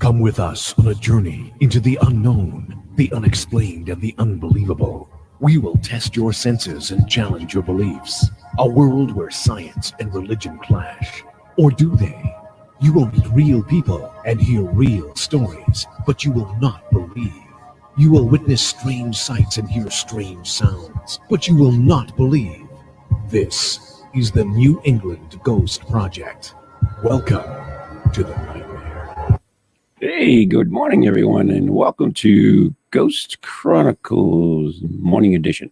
Come with us on a journey into the unknown, the unexplained, and the unbelievable. We will test your senses and challenge your beliefs. A world where science and religion clash. Or do they? You will meet real people and hear real stories, but you will not believe. You will witness strange sights and hear strange sounds, but you will not believe. This is the New England Ghost Project. Welcome to the nightmare. Hey, good morning, everyone, and welcome to Ghost Chronicles Morning Edition.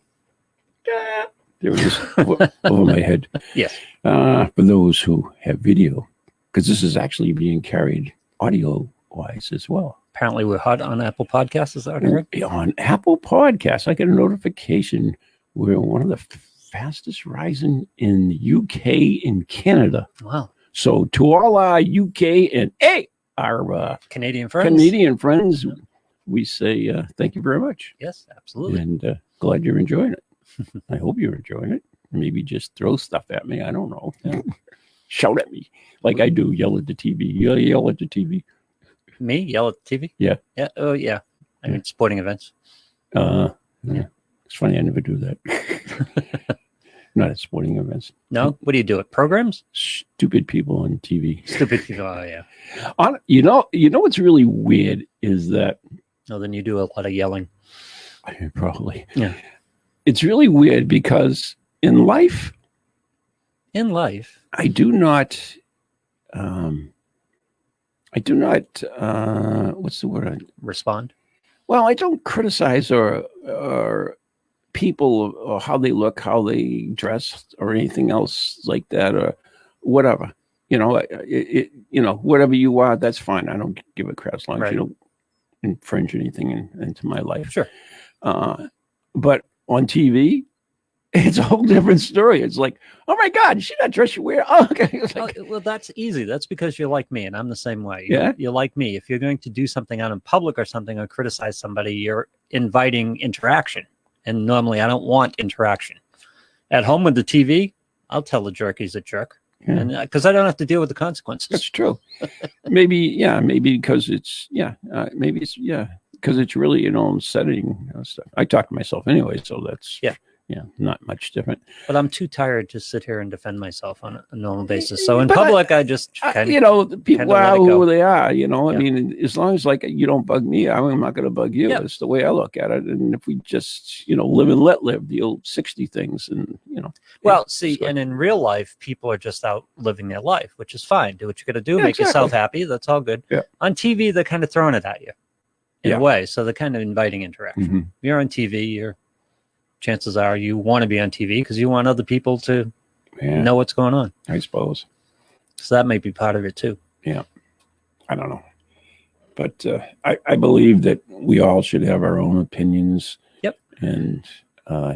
There it is over my head. Yes. For those who have video, because this is actually being carried audio-wise as well. Apparently we're hot on Apple Podcasts, is that correct? On Apple Podcasts, I get a notification we're one of the fastest rising in the UK and Canada. Wow. So to all our UK and our Canadian friends, we say thank you very much. Yes, absolutely. And glad you're enjoying it. I hope you're enjoying it. Maybe just throw stuff at me. I don't know. Shout at me like I do. Yell at the TV. Yell at the TV. Me? Yell at the TV? Yeah. Yeah. Oh, yeah. I mean, sporting events. Yeah. It's funny. I never do that. Not at sporting events. No? What do you do at programs? Stupid people on TV. Stupid people. Oh, yeah. You know what's really weird is that. Oh, then you do a lot of yelling. Probably. Yeah. It's really weird because in life, I do not, what's the word? Respond. Well, I don't criticize or people or how they look, how they dress, or anything else like that, or whatever. Whatever you are, that's fine. I don't give a crap as long as you don't infringe anything into my life. Sure. But on TV, it's a whole different story. It's like, oh my God, you see that dress you wear? Oh, okay. Well, that's easy. That's because you're like me, and I'm the same way. Yeah. You're like me. If you're going to do something out in public or something or criticize somebody, you're inviting interaction. And normally I don't want interaction. At home with the TV, I'll tell the jerk he's a jerk. Yeah. And because I don't have to deal with the consequences. That's true. Maybe because it's, because it's really an own setting stuff. I talk to myself anyway, so that's not much different. But I'm too tired to sit here and defend myself on a normal basis. So in public, I just people are who they are. I mean, as long as you don't bug me, I'm not going to bug you. That's the way I look at it. And if we just live and let live, the old 60 things, and Well, and in real life, people are just out living their life, which is fine. Do what you got to do, make yourself happy. That's all good. Yeah. On TV, they're kind of throwing it at you in a way, so they're kind of inviting interaction. Mm-hmm. If you're on TV, chances are you want to be on TV because you want other people to know what's going on. I suppose. So that might be part of it too. Yeah. I don't know. But I believe that we all should have our own opinions. Yep. And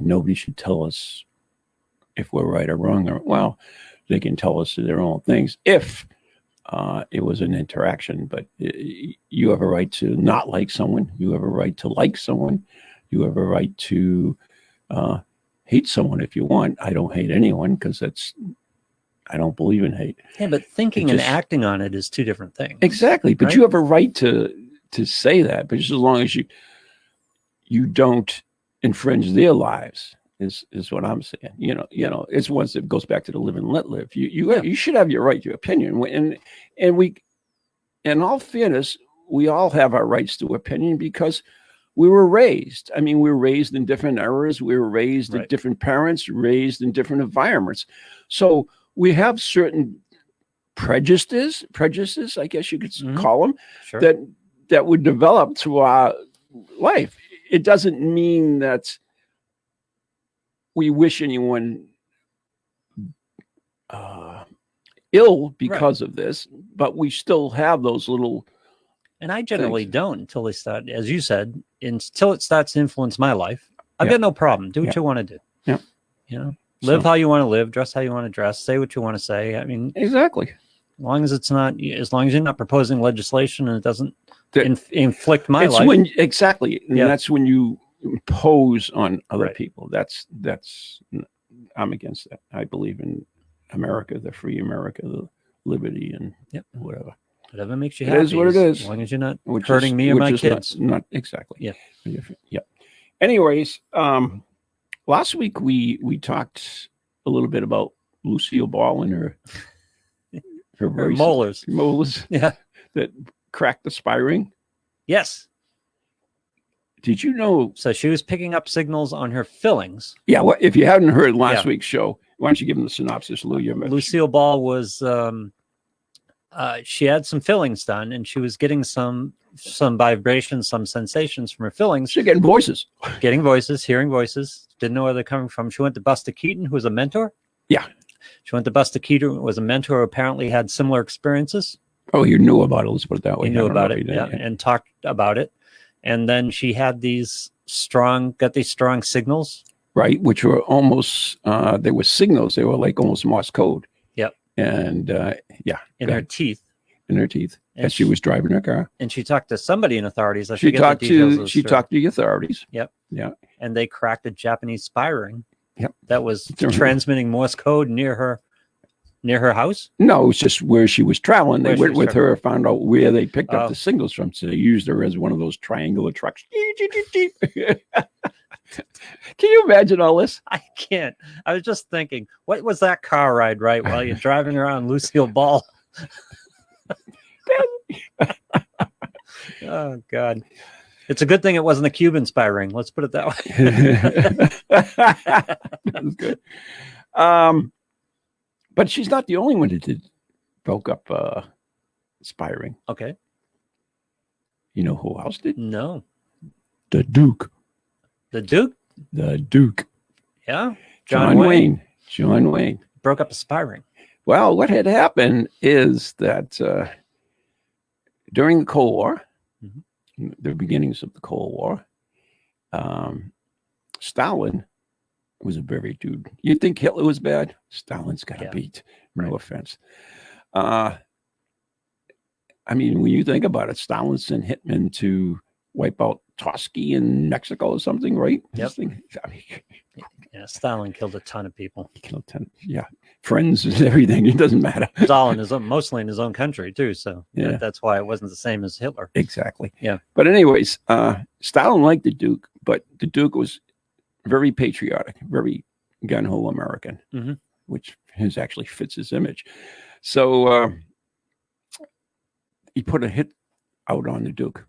nobody should tell us if we're right or wrong. Well, they can tell us their own things if it was an interaction. But you have a right to not like someone. You have a right to like someone. You have a right to hate someone if you want. I don't hate anyone because I don't believe in hate. Yeah, but thinking and acting on it is two different things. Exactly. But you have a right to say that. But just as long as you don't infringe their lives is what I'm saying. It's once it goes back to the live and let live. You should have your right to opinion. And we, in all fairness, we all have our rights to opinion because we were raised. I mean, we were raised in different eras. We were raised with different parents, raised in different environments. So we have certain prejudices, I guess you could call them, that would develop through our life. It doesn't mean that we wish anyone ill because of this, but we still have those little. And I generally don't until they start, as you said, until it starts to influence my life. I've got no problem. Do what you want to do. Yeah. Live how you want to live, dress how you want to dress, say what you want to say. I mean, exactly. As long as you're not proposing legislation and it doesn't inflict my life. And that's when you impose on other people. That's I'm against that. I believe in America, the free America, the liberty and whatever. Whatever makes you It happy. is what it is. As long as you're not Which hurting is- me or which my is kids. Not exactly. Yeah. Yeah. Anyways, last week we talked a little bit about Lucille Ball and her Her very molars. molars Yeah. that cracked the spy ring. Yes. Did you know? So she was picking up signals on her fillings. Yeah. Well, if you hadn't heard last Yeah. week's show, why don't you give them the synopsis, Lou? Lucille Ball was she had some fillings done, and she was getting some vibrations, some sensations from her fillings. She's getting voices. Getting voices, hearing voices. Didn't know where they're coming from. She went to Buster Keaton, who was a mentor. Yeah. She went to Buster Keaton, who was a mentor who apparently had similar experiences. Oh, you knew about it. Let's put it that way. He knew I don't know about if it, he did. yeah, and talked about it. And then she had these strong signals. Right, which were almost they were signals. They were like almost Morse code. Yep. And In her teeth. in her teeth And as she was driving her car. And she talked to somebody in authorities. I She forget the talked details of to the she story. talked to the authorities. Yep. Yeah. And they cracked a Japanese spy ring. Yep. That was Sure. transmitting Morse code near her house. No, it was just where she was traveling. They Where she went was with her, found out where they picked up Oh. the signals from. So they used her as one of those triangular trucks. Can you imagine all this? I can't. I was just thinking, what was that car ride, right? While you're driving around Lucille Ball. Oh, God. It's a good thing it wasn't a Cuban spy ring. Let's put it that way. That's good. But she's not the only one that broke up spy ring. Okay. You know who else did? No. The Duke. The Duke? The Duke. Yeah. John Wayne. John Wayne. Broke up a spy ring. Well, what had happened is that during the Cold War, the beginnings of the Cold War, Stalin was a very dude. You think Hitler was bad? Stalin's got a beat. No offense. I mean, when you think about it, Stalin sent hitmen to wipe out Trotsky in Mexico or something, right? Yep. Yeah, Stalin killed a ton of people. killed 10, yeah, friends and everything. It doesn't matter. Stalin is mostly in his own country too, so Yeah. that's why it wasn't the same as Hitler. Exactly. Yeah. But anyways, Stalin liked the Duke, but the Duke was very patriotic, very gun-ho American, which actually fits his image. So he put a hit out on the Duke.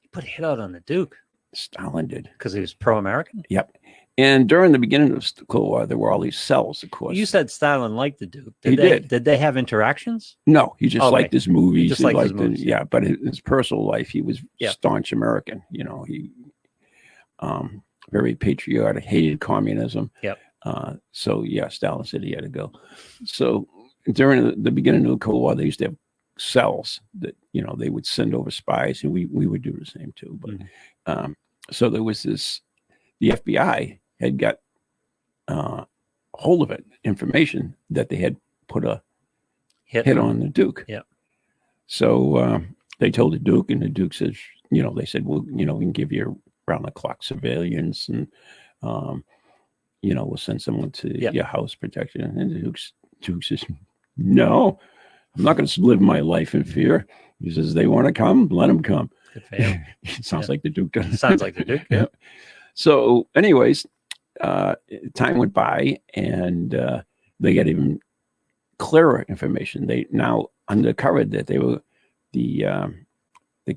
He put a hit out on the Duke. Stalin did. Because he was pro-American? Yep. And during the beginning of the Cold War, there were all these cells, of course. You said Stalin liked the Duke. He did. Did they have interactions? No, he just Okay. liked his movies. He just liked his movies. Yeah, but in his personal life, he was Yeah. staunch American. You know, he very patriotic, hated communism. Yep. So yeah, Stalin said he had to go. So during the beginning of the Cold War, they used to have cells that they would send over spies, and we would do the same too. But so there was this. The FBI had got hold of it, information that they had put a hit on the Duke. Yeah. So they told the Duke, and the Duke says, they said, well, we can give you round the clock surveillance, and we'll send someone to your house protection. And the Duke says, no, I'm not going to live my life in fear. He says, they want to come, let them come. Good for him. It sounds like the Duke does. Sounds like the Duke. Yeah. So, anyways, time went by, and they got even clearer information. They now uncovered that they were the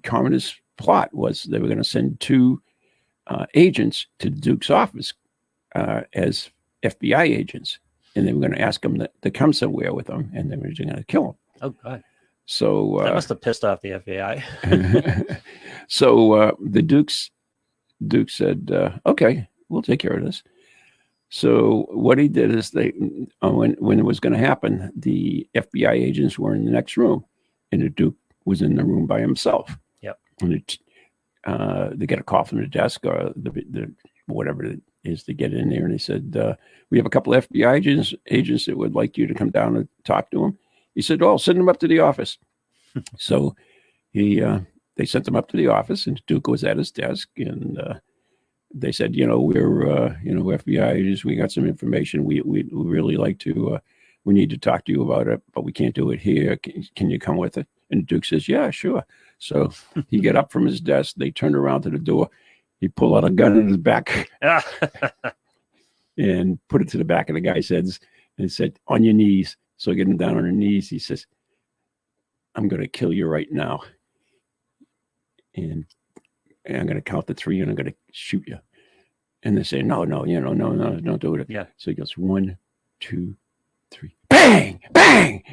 communist plot was they were going to send two agents to the Duke's office as FBI agents, and they were going to ask them to come somewhere with them, and they were just going to kill them. Oh, God. So That must have pissed off the FBI. so the Duke said, okay, we'll take care of this. So what he did is they, when it was going to happen, the FBI agents were in the next room, and the Duke was in the room by himself. Yep. And they get a call from the desk or the whatever it is to get in there, and they said, we have a couple of FBI agents that would like you to come down and talk to them. He said, oh, send them up to the office. So they sent him up to the office, and Duke was at his desk, and they said, we're FBI agents. We got some information. We really like to. We need to talk to you about it, but we can't do it here. Can you come with it? And Duke says, yeah, sure. So he get up from his desk. They turned around to the door. He pulled out a gun in his back and put it to the back of the guy's head and said, on your knees. So get him down on her knees. He says, I'm going to kill you right now. And I'm going to count to 3 and I'm going to shoot you. And they say, no, no, don't do it. Yeah. So he goes 1, 2, 3, bang, bang.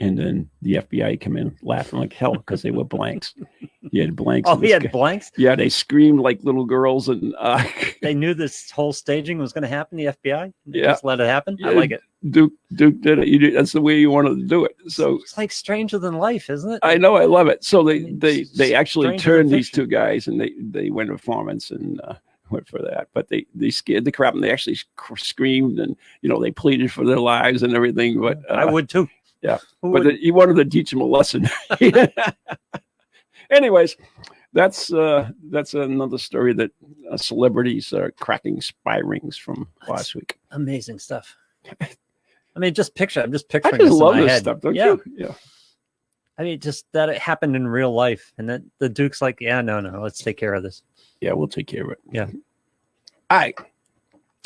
And then the FBI come in laughing like hell because they were blanks. He had blanks. Oh, he had blanks? Yeah, they screamed like little girls. And they knew this whole staging was going to happen, the FBI? They yeah. just let it happen? Yeah, I like it. Duke did it. That's the way you wanted to do it. So it's like Stranger Than Life, isn't it? I know, I love it. So they actually turned these fiction. 2 guys and they went to performance and went for that. But they scared the crap and they actually screamed and, they pleaded for their lives and everything. But I would too. Yeah, but he wanted to teach them a lesson. Anyways, that's another story that celebrities are cracking spy rings from last week. Amazing stuff. I mean, I'm just picturing I just this love in my this head. stuff, don't you? Yeah. I mean, just that it happened in real life, and that the Duke's like, yeah, no, let's take care of this. Yeah, we'll take care of it. Yeah. All right.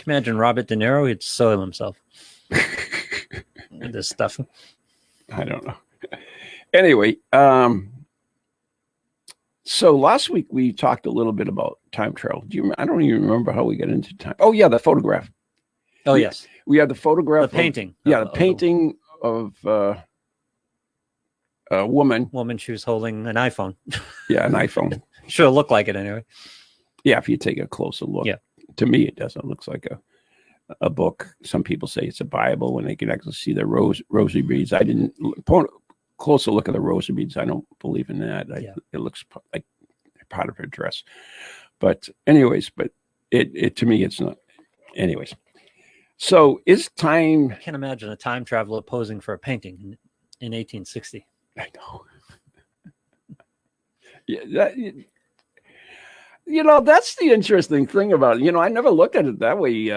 Imagine Robert De Niro, he'd soil himself with this stuff. I don't know. Anyway, so last week we talked a little bit about time travel. I don't even remember how we got into time. Oh yeah, the photograph. Oh yes, we had the photograph. The painting. The painting of a woman. She was holding an iPhone. Yeah, an iPhone. Sure, look like it anyway. Yeah, if you take a closer look. Yeah. To me, it doesn't. It looks like a book. Some people say it's a Bible when they can actually see the rosary beads. I didn't closer look at the rosary beads. I don't believe in that. It looks like part of her dress. But anyways, it to me, it's not. Anyways, so is time. I can't imagine a time traveler posing for a painting in 1860. I know. Yeah, that's the interesting thing about it. I never looked at it that way.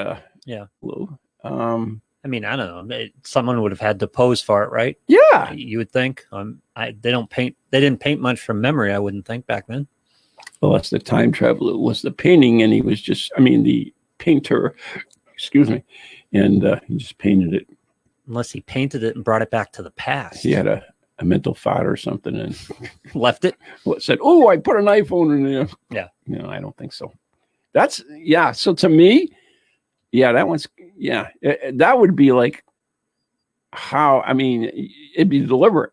Lou. I mean, I don't know. Someone would have had to pose for it, right? Yeah, you would think. They didn't paint much from memory. I wouldn't think back then. Well, that's the time traveler was the painting, and he was the painter. Excuse me, and he just painted it. Unless he painted it and brought it back to the past. He had a mental fart or something and left it. Said, "Oh, I put an iPhone in there." Yeah, I don't think so. So to me. Yeah, that one's, that would be like it'd be deliberate.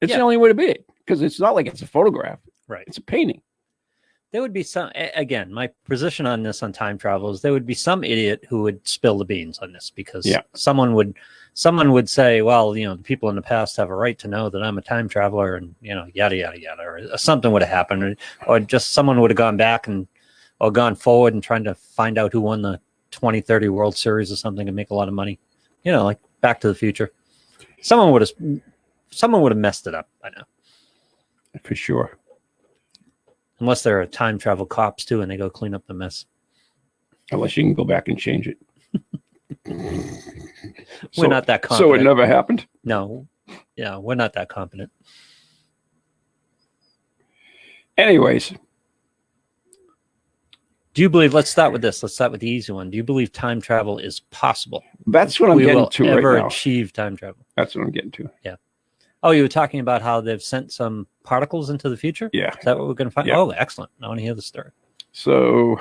It's the only way to be it because it's not like it's a photograph. Right. It's a painting. There would be again, my position on this on time travel is there would be some idiot who would spill the beans on this because someone would say, well, the people in the past have a right to know that I'm a time traveler and, yada, yada, yada, or something would have happened or just someone would have gone back or gone forward and trying to find out who won the 2030 World Series or something and make a lot of money, like Back to the Future. Someone would have messed it up by now. For sure. Unless there are time travel cops too, and they go clean up the mess. Unless you can go back and change it. We're not that competent. So it never happened? No. Yeah, we're not that competent. Anyways. Do you believe, let's start with this. Let's start with the easy one. Do you believe time travel is possible? That's what I'm getting to right now. Ever achieve time travel? That's what I'm getting to. Yeah. Oh, you were talking about how they've sent some particles into the future? Yeah. Is that what we're going to find? Yeah. Oh, excellent. I want to hear the story. So,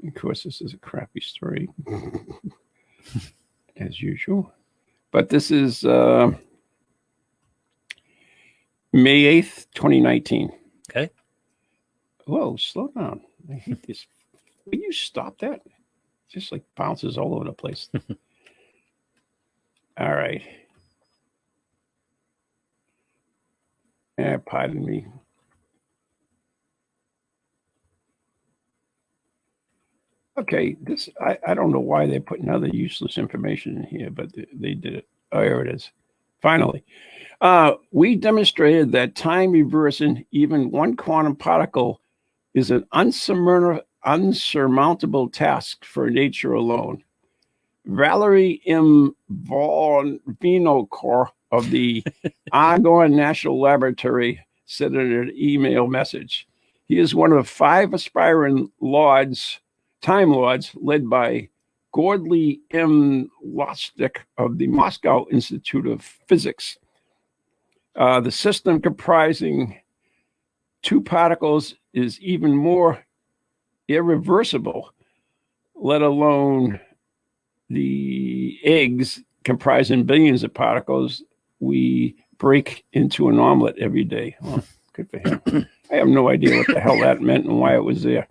of course, this is a crappy story, as usual. But this is May 8th, 2019. Okay. Whoa, slow down. I hate this. Will you stop that? It just like bounces all over the place. All right. Pardon me. Okay, this I don't know why they're putting other useless information in here, but they did it. Oh, here it is. Finally. We demonstrated that time reversing even one quantum particle is an unsurmountable task for nature alone. Valerie M. von Vinokur of the Argonne National Laboratory said in an email message. He is one of 5 aspiring time lords, led by Gordley M. Lostic of the Moscow Institute of Physics. The system comprising 2 particles is even more irreversible, let alone the eggs comprising billions of particles we break into an omelet every day. Well, good for him. I have no idea what the hell that meant and why it was there.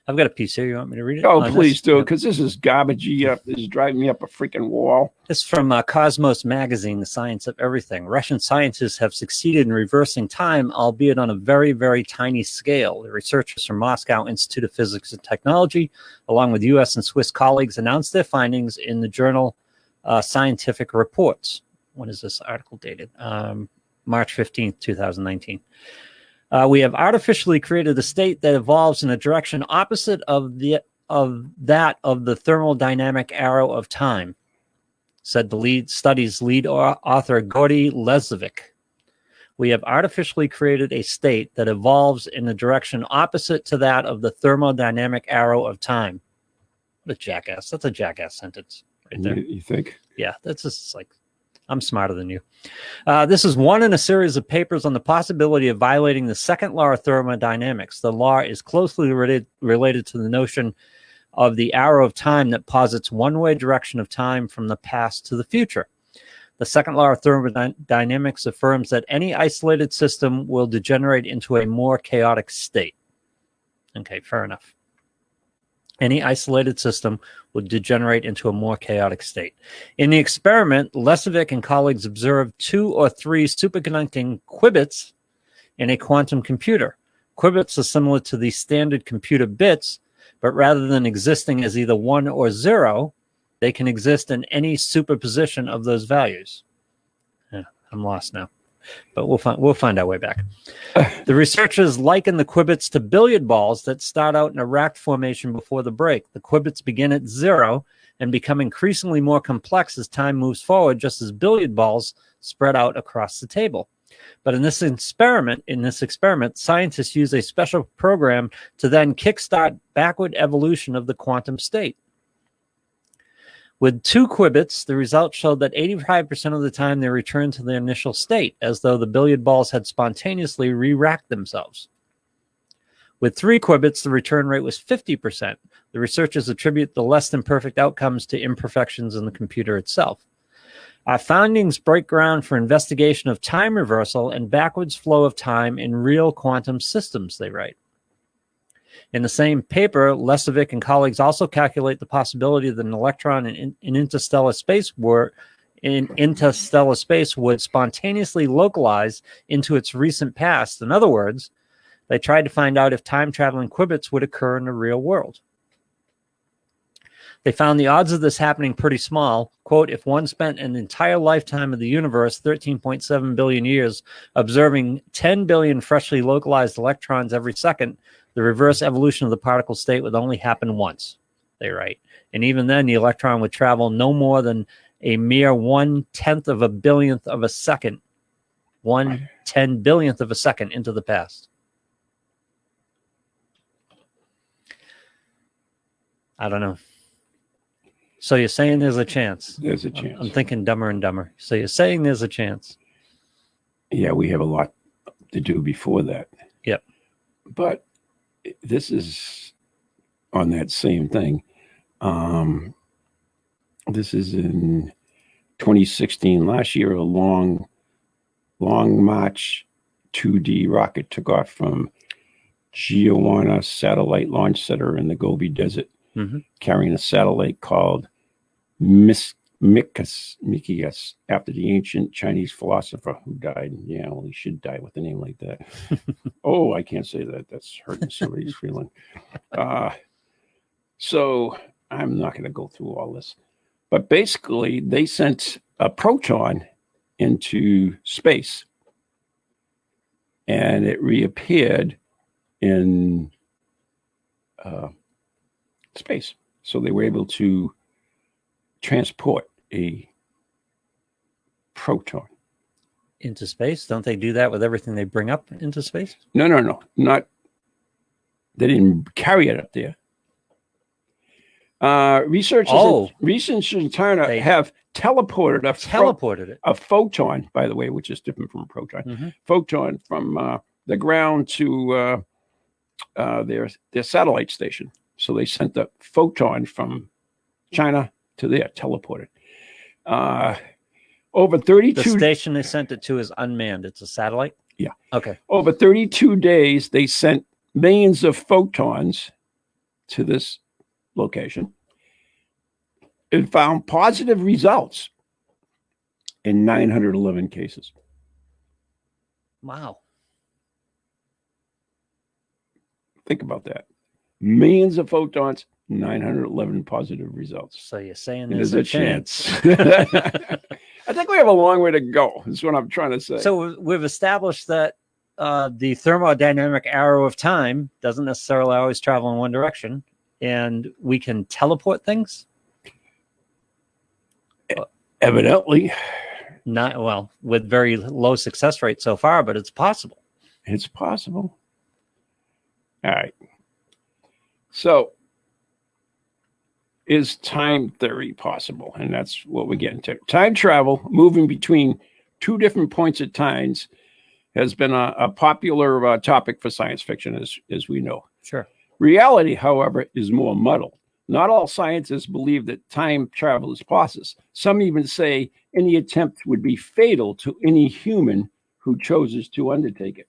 I've got a piece here. You want me to read it? Oh, please do, because this is garbagey up. This is driving me up a freaking wall. This is from Cosmos Magazine, The Science of Everything. Russian scientists have succeeded in reversing time, albeit on a very, very tiny scale. The researchers from Moscow Institute of Physics and Technology, along with U.S. and Swiss colleagues, announced their findings in the journal Scientific Reports. When is this article dated? March 15th, 2019. We have artificially created a state that evolves in a direction opposite of that of the thermodynamic arrow of time, said the study's lead author, Gordy Lezovic. We have artificially created a state that evolves in a direction opposite to that of the thermodynamic arrow of time. What a jackass. That's a jackass sentence right there. You think? Yeah, that's just like, I'm smarter than you. This is one in a series of papers on the possibility of violating the second law of thermodynamics. The law is closely related to the notion of the arrow of time that posits one-way direction of time from the past to the future. The second law of thermodynamics affirms that any isolated system will degenerate into a more chaotic state. Okay, fair enough. Any isolated system would degenerate into a more chaotic state. In the experiment, Lesovic and colleagues observed 2 or 3 superconducting qubits in a quantum computer. Qubits are similar to the standard computer bits, but rather than existing as either 1 or 0, they can exist in any superposition of those values. Yeah, I'm lost now, but we'll find our way back. The researchers liken the qubits to billiard balls that start out in a rack formation before the break. The qubits begin at 0 and become increasingly more complex as time moves forward, just as billiard balls spread out across the table. But in this experiment, scientists use a special program to then kickstart backward evolution of the quantum state. With 2 qubits, the results showed that 85% of the time they returned to their initial state, as though the billiard balls had spontaneously re-racked themselves. With 3 qubits, the return rate was 50%. The researchers attribute the less than perfect outcomes to imperfections in the computer itself. Our findings break ground for investigation of time reversal and backwards flow of time in real quantum systems, they write. In the same paper, Lesovic and colleagues also calculate the possibility that an electron in interstellar space would spontaneously localize into its recent past. In other words, they tried to find out if time-traveling qubits would occur in the real world. They found the odds of this happening pretty small. Quote, if one spent an entire lifetime of the universe, 13.7 billion years, observing 10 billion freshly localized electrons every second, the reverse evolution of the particle state would only happen once, they write. And even then, the electron would travel no more than a mere 1/10 of a billionth of a second, 1/10 billionth of a second into the past. I don't know. So you're saying there's a chance? There's a chance. I'm thinking Dumber and Dumber. So you're saying there's a chance? Yeah, we have a lot to do before that. Yep. But this is on that same thing. This is in 2016. Last year, a long March 2D rocket took off from Giovanna Satellite Launch Center in the Gobi Desert, carrying a satellite called Mikias, after the ancient Chinese philosopher who died. Yeah, well, he should die with a name like that. Oh, I can't say that. That's hurting somebody's feeling. So I'm not going to go through all this. But basically, they sent a proton into space, and it reappeared in space. So they were able to transport a proton. Into space? Don't they do that with everything they bring up into space? No. Not. They didn't carry it up there. Researchers in China have teleported a photon, by the way, which is different from a proton. Photon from the ground to their satellite station. So they sent the photon from China to there, teleported. Over 32. The station they sent it to is unmanned. It's a satellite? Yeah. Okay. Over 32 days, they sent millions of photons to this location and found positive results in 911 cases. Wow. Think about that. Millions of photons, 911 positive results. So you're saying there's a chance. I think we have a long way to go, is what I'm trying to say. So we've established that the thermodynamic arrow of time doesn't necessarily always travel in one direction, and we can teleport things? Evidently. Not well, with very low success rate so far, but it's possible. It's possible. All right. So, is time theory possible? And that's what we get into. Time travel, moving between two different points at times, has been a popular topic for science fiction, as we know. Sure. Reality, however, is more muddled. Not all scientists believe that time travel is possible. Some even say any attempt would be fatal to any human who chooses to undertake it.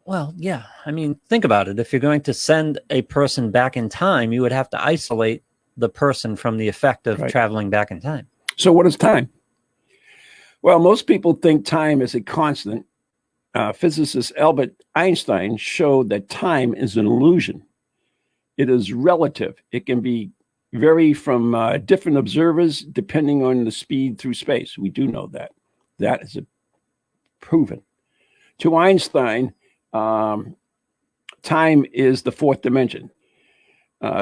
Well, yeah. I mean, think about it. If you're going to send a person back in time, you would have to isolate the person from the effect of traveling back in time. So what is time? Well, most people think time is a constant. Physicist Albert Einstein showed that time is an illusion. It is relative. It can vary from different observers depending on the speed through space. We do know that. That is proven. To Einstein, time is the fourth dimension.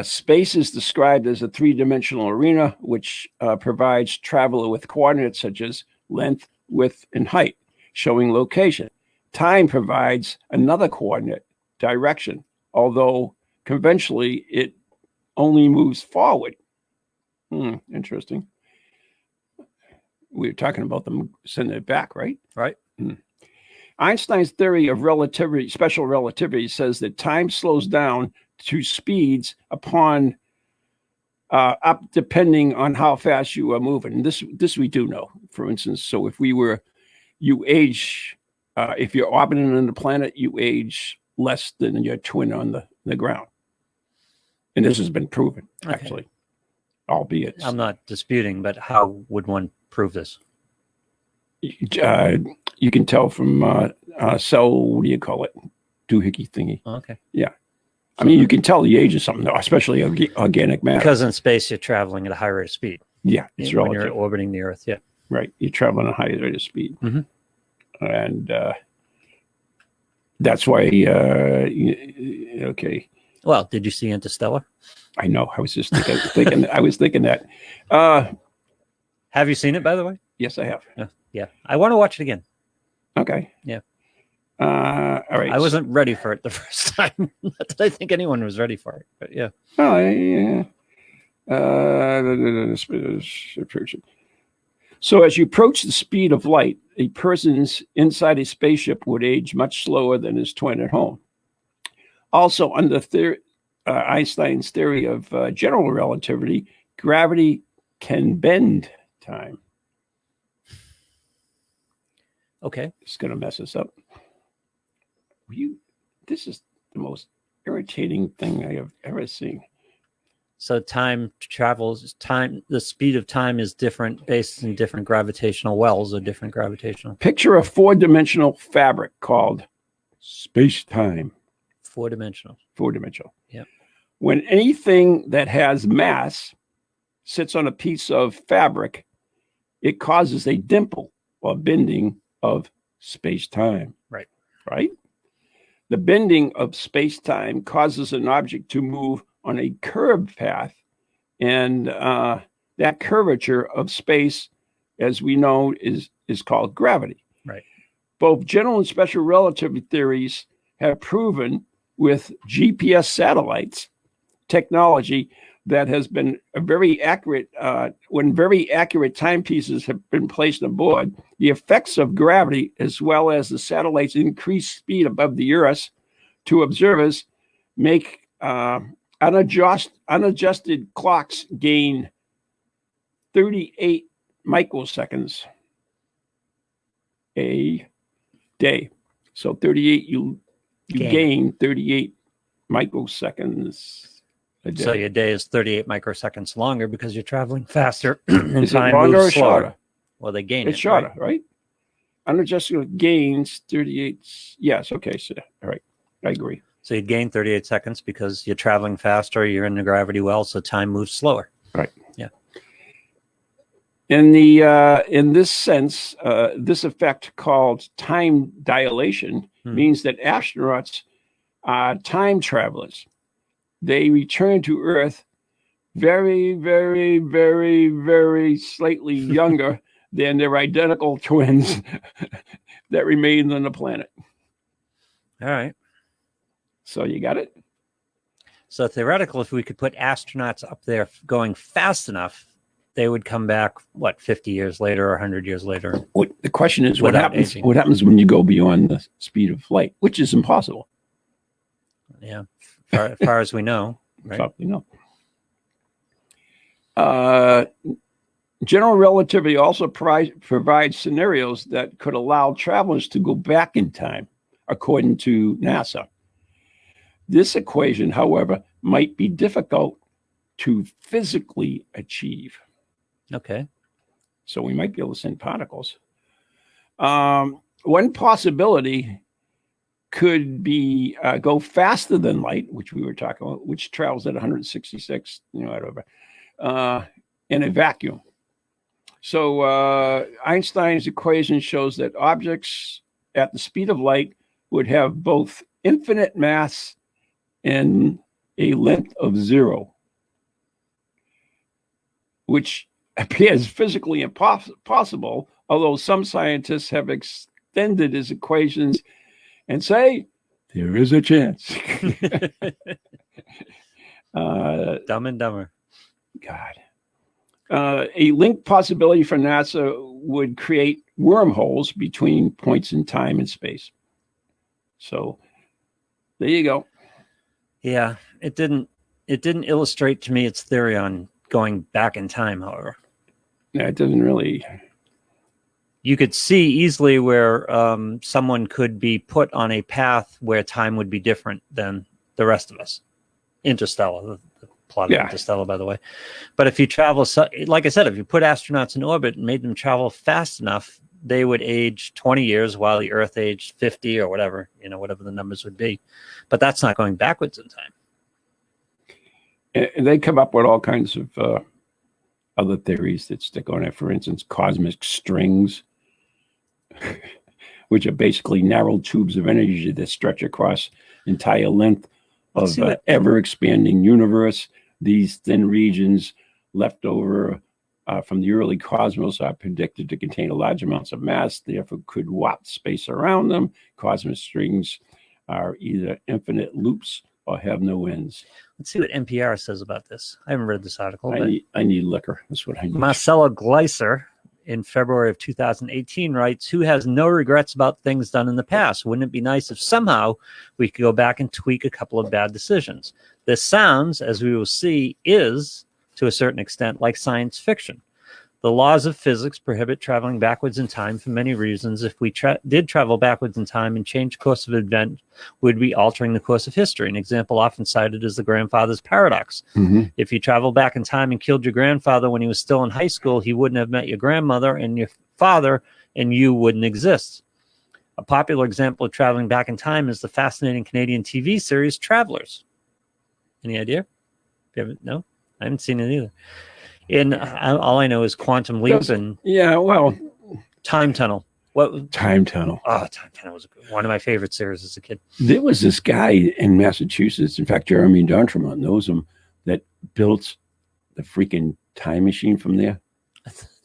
Space is described as a three-dimensional arena, which provides travel with coordinates such as length, width, and height, showing location. Time provides another coordinate, direction, although conventionally it only moves forward. Interesting. We were talking about them sending it back, right? Right. Einstein's theory of relativity, special relativity, says that time slows down to speeds upon up depending on how fast you are moving. And this we do know. For instance, so if you age, if you're orbiting on the planet, you age less than your twin on the ground. And this has been proven, actually, albeit. I'm not disputing, but how would one prove this? You can tell from cell, what do you call it? Doohickey thingy. Okay. Yeah. I mean, you can tell the age of something, especially organic matter. Because in space, you're traveling at a high rate of speed. Yeah, it's relative. When you're orbiting the Earth, yeah. Right. You're traveling at a high rate of speed. And that's why, okay. Well, did you see Interstellar? I know. I was just thinking I was thinking that. Have you seen it, by the way? Yes, I have. Yeah. I want to watch it again. Okay. Yeah. All right. I wasn't ready for it the first time. Not that I think anyone was ready for it, but yeah. Oh, yeah. So as you approach the speed of light, a person's inside a spaceship would age much slower than his twin at home. Also, under Einstein's theory of general relativity, gravity can bend time. Okay. It's going to mess us up. This is the most irritating thing I have ever seen. So time travels, the speed of time is different based on different gravitational wells or different gravitational. Picture a four-dimensional fabric called space-time. Four-dimensional. Four-dimensional. Yep. When anything that has mass sits on a piece of fabric, it causes a dimple or bending of space-time. Right. Right? The bending of space-time causes an object to move on a curved path, and that curvature of space as we know, is called gravity. Right. Both general and special relativity theories have proven with GPS satellites technology that has been a very accurate, when very accurate timepieces have been placed aboard, the effects of gravity, as well as the satellite's increased speed above the Earth to observers, make unadjusted clocks gain 38 microseconds a day. So 38, you gain 38 microseconds a day. So your day is 38 microseconds longer because you're traveling faster and Is it time longer or moves slower. shorter? Well, they gain It's it, shorter, right? right? Unadjusted gains 38. Yes, okay, so all right. I agree. So you'd gain 38 seconds because you're traveling faster, you're in the gravity well, so time moves slower. Right. Yeah. In this sense, this effect called time dilation means that astronauts are time travelers. They return to Earth very, very, very, very slightly younger than their identical twins that remain on the planet. All right. So you got it? So theoretically, if we could put astronauts up there going fast enough, they would come back, 50 years later or 100 years later? The question is, what Without happens? aging. What happens when you go beyond the speed of light, which is impossible? Yeah, far as we know. Right? Probably no. General relativity also provides scenarios that could allow travelers to go back in time, according to NASA. This equation, however, might be difficult to physically achieve. Okay. So we might be able to send particles. One possibility could be go faster than light, which we were talking about, which travels at 166, whatever, in a vacuum. So Einstein's equation shows that objects at the speed of light would have both infinite mass and a length of 0, which appears physically impossible, although some scientists have extended his equations and say there is a chance. Dumb and Dumber. God. A linked possibility for NASA would create wormholes between points in time and space. So there you go. Yeah, it didn't illustrate to me its theory on going back in time, however. Yeah, it doesn't really. You could see easily where someone could be put on a path where time would be different than the rest of us. Interstellar, the plot of Interstellar, by the way. But if you travel, like I said, if you put astronauts in orbit and made them travel fast enough, they would age 20 years while the Earth aged 50 or whatever, whatever the numbers would be. But that's not going backwards in time. And they come up with all kinds of other theories that stick on it. For instance, cosmic strings, which are basically narrow tubes of energy that stretch across entire length of ever-expanding universe. These thin regions left over from the early cosmos are predicted to contain large amounts of mass, therefore could warp space around them. Cosmic strings are either infinite loops or have no ends. Let's see what NPR says about this. I haven't read this article. I need liquor. That's what I need. Marcella Gleiser in February of 2018 writes, "Who has no regrets about things done in the past? Wouldn't it be nice if somehow we could go back and tweak a couple of bad decisions? This sounds, as we will see, is, to a certain extent, like science fiction. The laws of physics prohibit traveling backwards in time for many reasons. If we did travel backwards in time and change course of event, we'd be altering the course of history. An example often cited is the grandfather's paradox. Mm-hmm. If you travel back in time and killed your grandfather when he was still in high school, he wouldn't have met your grandmother and your father, and you wouldn't exist. A popular example of traveling back in time is the fascinating Canadian TV series Travelers." Any idea? No? I haven't seen it either. And all I know is Quantum Leap and Time Tunnel. What Time Tunnel? Oh, Time Tunnel was one of my favorite series as a kid. There was this guy in Massachusetts. In fact, Jeremy D'Entremont knows him, that built the freaking time machine from there.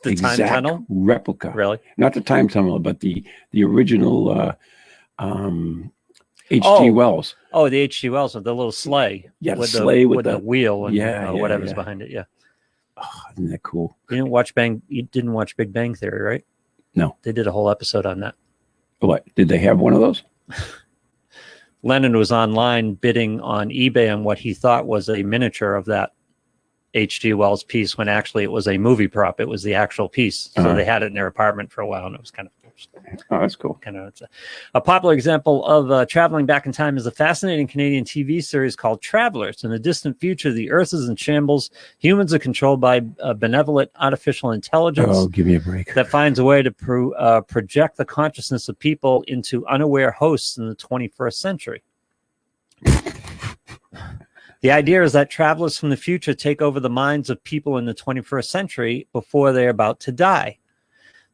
The time exact tunnel? replica. Really? Not the time tunnel, but the original H.G. Oh. Wells. Oh, the H.G. Wells with the little sleigh. Yeah, the with sleigh with with the wheel and yeah, whatever's yeah. behind it. Yeah. Oh, isn't that cool? You didn't watch Big Bang Theory, right? No. They did a whole episode on that. What? Did they have one of those? Lennon was online bidding on eBay on what he thought was a miniature of that H.G. Wells piece when actually it was a movie prop. It was the actual piece. So they had it in their apartment for a while, and it was kind of Oh, that's cool. kind of a popular example of traveling back in time is a fascinating Canadian TV series called Travelers. In the distant future, the Earth is in shambles. Humans are controlled by a benevolent artificial intelligence. Oh, give me a break. That finds a way to project the consciousness of people into unaware hosts in the 21st century. The idea is that travelers from the future take over the minds of people in the 21st century before they're about to die.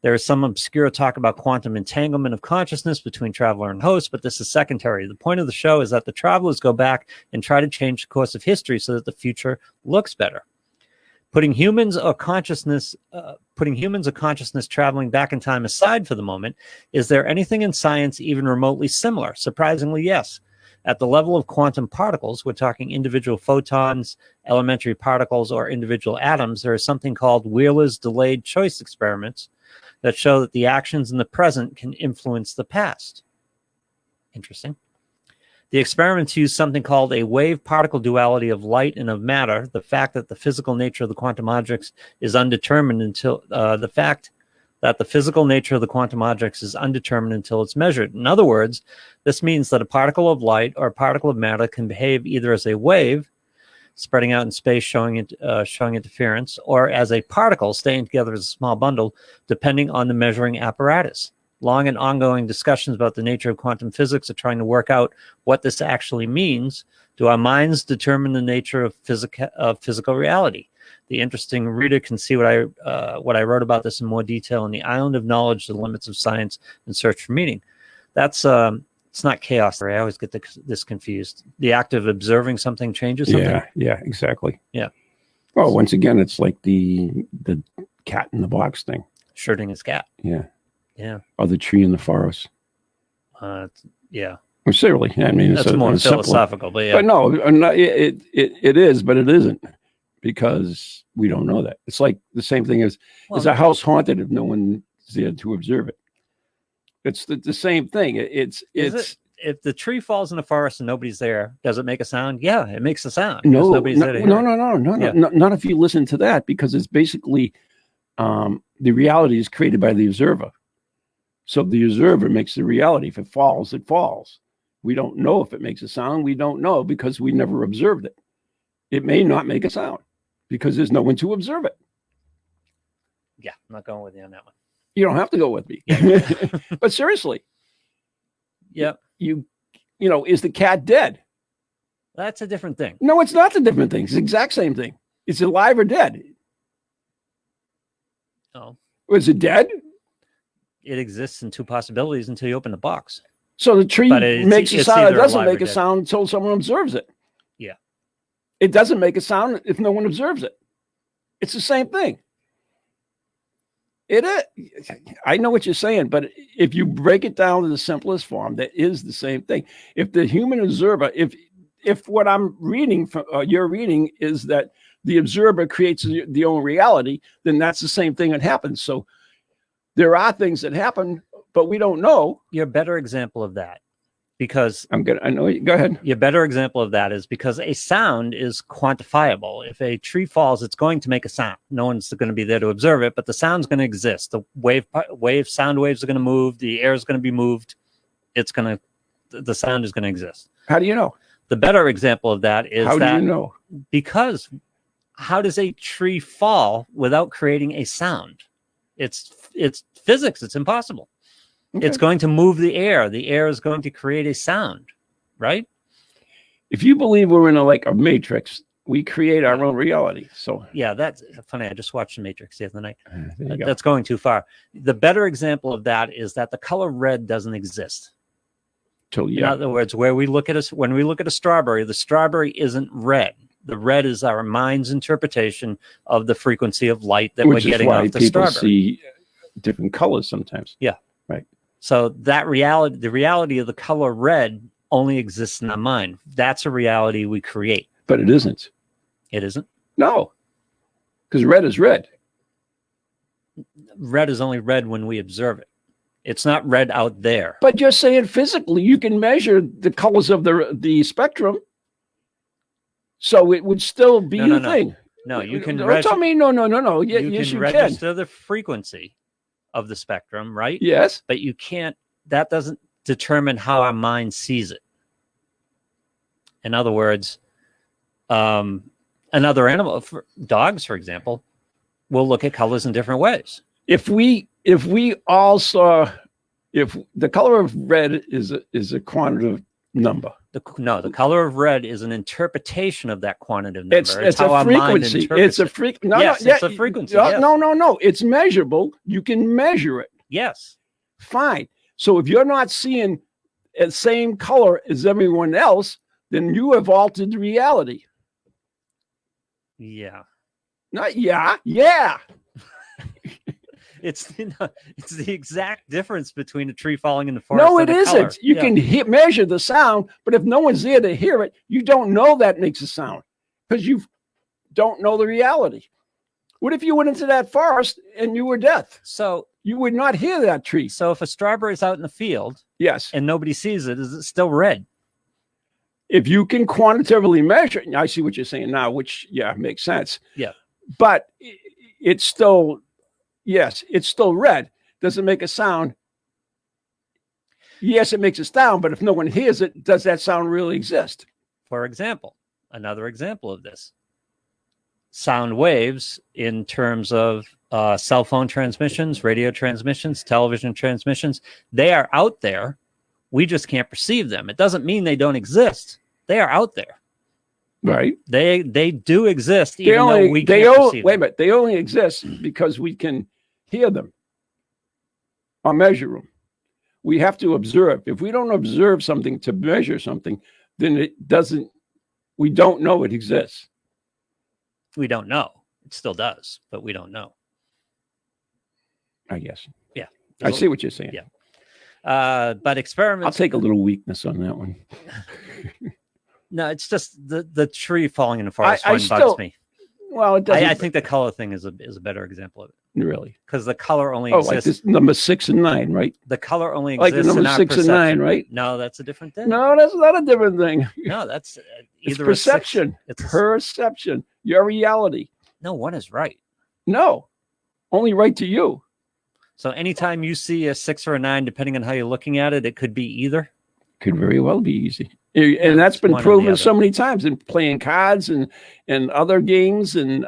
There is some obscure talk about quantum entanglement of consciousness between traveler and host, but this is secondary. The point of the show is that the travelers go back and try to change the course of history so that the future looks better. Putting humans or consciousness traveling back in time aside for the moment, is there anything in science even remotely similar? Surprisingly, yes. At the level of quantum particles, we're talking individual photons, elementary particles, or individual atoms, there is something called Wheeler's delayed choice experiments that show that the actions in the present can influence the past. Interesting. The experiments use something called a wave-particle duality of light and of matter, the fact that the physical nature of the quantum objects is undetermined until it's measured. In other words, this means that a particle of light or a particle of matter can behave either as a wave, spreading out in space, showing interference, or as a particle staying together as a small bundle, depending on the measuring apparatus. Long and ongoing discussions about the nature of quantum physics are trying to work out what this actually means. Do our minds determine the nature of physical reality? The interesting reader can see what I wrote about this in more detail in The Island of Knowledge, The Limits of Science and Search for Meaning. That's it's not chaos theory. I always get this confused. The act of observing something changes something. Yeah, exactly. Yeah. Well, once again, it's like the cat in the box thing. Schrödinger's cat. Yeah. Yeah. Or the tree in the forest. Yeah. Well, seriously, I mean, That's more philosophical, but yeah. But no, it is, but it isn't, because we don't know that. It's like the same thing as, is a house haunted if no one's there to observe it? It's the same thing. It's if the tree falls in the forest and nobody's there, does it make a sound? Yeah, it makes a sound. No, nobody's there to hear it. not if you listen to that, because it's basically the reality is created by the observer. So the observer makes the reality. If it falls, it falls. We don't know if it makes a sound. We don't know because we never observed it. It may not make a sound because there's no one to observe it. Yeah, I'm not going with you on that one. You don't have to go with me. But seriously. Yeah. You know, is the cat dead? That's a different thing. No, it's not the different thing. It's the exact same thing. It's alive or dead. Oh. Was it dead? It exists in two possibilities until you open the box. So the tree makes a sound. It doesn't make a sound until someone observes it. Yeah. It doesn't make a sound if no one observes it. It's the same thing. It is. I know what you're saying, but if you break it down to the simplest form, that is the same thing. If the human observer, if what I'm reading from you're reading is that the observer creates the own reality, then that's the same thing that happens. So there are things that happen, but we don't know. You're a better example of that, because I know. Go ahead. Your better example of that is because a sound is quantifiable. If a tree falls, it's going to make a sound. No one's going to be there to observe it, but the sound's going to exist. The sound waves are going to move. The air is going to be moved. The sound is going to exist. How do you know? The better example of that is how do you know? Because how does a tree fall without creating a sound? It's physics. It's impossible. Okay. It's going to move the air. The air is going to create a sound, right? If you believe we're in a matrix, we create our own reality. So yeah, that's funny. I just watched The Matrix the other night. That's going too far. The better example of that is that the color red doesn't exist. So yeah. In other words, when we look at a strawberry, the strawberry isn't red. The red is our mind's interpretation of the frequency of light that Which we're getting is why off the people starboard. see different colors sometimes. Yeah. Right. So that reality, the reality of the color red only exists in our mind. That's a reality we create. But it isn't. It isn't. No. Because red is red. Red is only red when we observe it. It's not red out there. But you're saying physically you can measure the colors of the spectrum. So it would still be No, the thing. No, you can Don't tell me no. Yes, can you register the frequency of the spectrum, right? Yes. But you can't, that doesn't determine how our mind sees it. In other words, another animal, dogs, for example, will look at colors in different ways. If we all saw, if the color of red is a quantitative number. The color of red is an interpretation of that quantitative number. It's how a our mind frequency. interprets It's a it. frequency. It's a frequency. Yes. No. It's measurable. You can measure it. Yes. Fine. So if you're not seeing the same color as everyone else, then you have altered reality. Yeah. Not yeah. Yeah. It's the exact difference between a tree falling in the forest. No, it and a color. isn't. You can measure the sound, but if no one's there to hear it, you don't know that makes a sound because you don't know the reality. What if you went into that forest and you were deaf? So you would not hear that tree. So if a strawberry is out in the field, yes, and nobody sees it, is it still red? If you can quantitatively measure, I see what you're saying now, which makes sense. Yeah, but it's still. Yes, it's still red. Does it make a sound? Yes, it makes a sound, but if no one hears it, does that sound really exist? For example, another example of this. Sound waves in terms of cell phone transmissions, radio transmissions, television transmissions, they are out there. We just can't perceive them. It doesn't mean they don't exist. They are out there. Right. They do exist, even though we can't perceive them. Wait a minute. They only exist because we can hear them or measure them. We have to observe. If we don't observe something to measure something, then we don't know it exists. We don't know. It still does, but we don't know. I guess. Yeah. I see what you're saying. Yeah. But experiments. I'll take a little weakness on that one. No, it's just the tree falling in the forest bugs me. Well, it doesn't. I think the color thing is a better example of it. Really? Because the color only exists. Like this number 6 and 9, right? The color only like exists the number in 6 and 9, right? No, that's a different thing. No, that's not a different thing. No, that's it's either perception. It's perception. Your reality. No, one is right. No, only right to you. So anytime you see a 6 or a 9, depending on how you're looking at it, it could be either. Could very well be easy. And that's been proven so many times in playing cards and other games and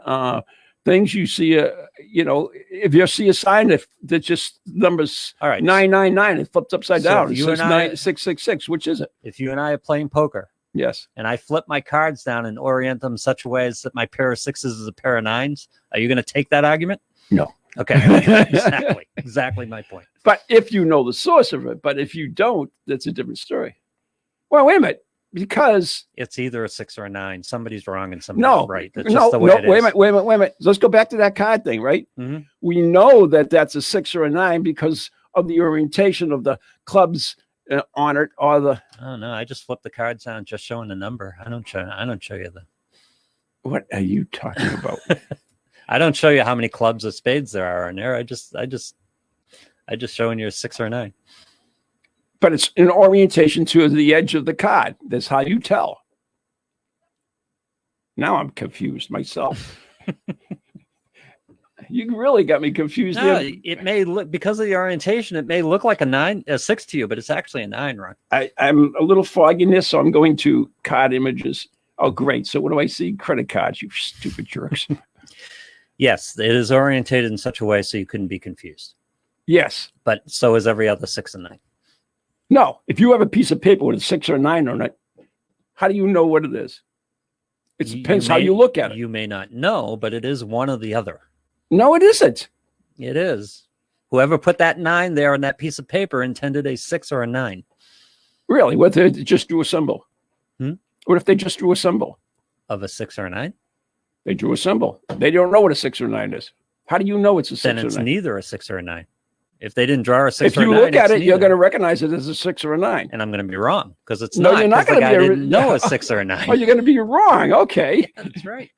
things. You see if you see a sign that just numbers 999, it flips upside down. It says 666. Which is it? If you and I are playing poker, yes, and I flip my cards down and orient them such a way as that my pair of 6s is a pair of 9s, are you going to take that argument? No. Okay, exactly my point. But if you know the source of it, but if you don't, that's a different story. Well, wait a minute, because it's either a 6 or a 9. Somebody's wrong and somebody's right. That's just the way it is. Wait a minute. Let's go back to that card thing, right? Mm-hmm. We know that that's a 6 or a 9 because of the orientation of the clubs on it, or the. Oh no, I just flip the cards down, just showing the number. I don't show you the. What are you talking about? I don't show you how many clubs of spades there are in there. I just showing you a 6 or a 9. But it's an orientation to the edge of the card. That's how you tell. Now I'm confused myself. You really got me confused. No, it may look, because of the orientation, it may look like a 6 to you, but it's actually a 9, Ron. I'm a little fogginess, so I'm going to card images. Oh, great. So what do I see? Credit cards, you stupid jerks. Yes, it is orientated in such a way so you couldn't be confused. Yes. But so is every other 6 and 9. No. If you have a piece of paper with a 6 or a 9 on it, how do you know what it is? It depends how you look at it. You may not know, but it is one or the other. No, it isn't. It is. Whoever put that 9 there on that piece of paper intended a 6 or a 9. Really? What if they just drew a symbol? Hmm? What if they just drew a symbol? Of a 6 or a 9? They drew a symbol. They don't know what a 6 or 9 is. How do you know it's a 6 Then or it's 9? neither a 6 or a 9. If they didn't draw a 6 If or a 9, you look at it, it's you're neither. going to recognize it as a 6 or a 9. And I'm going to be wrong because it's No, not. you're not 'cause the going to guy be. didn't know a 6 or a 9. Oh, you're going to be wrong. Okay. That's right.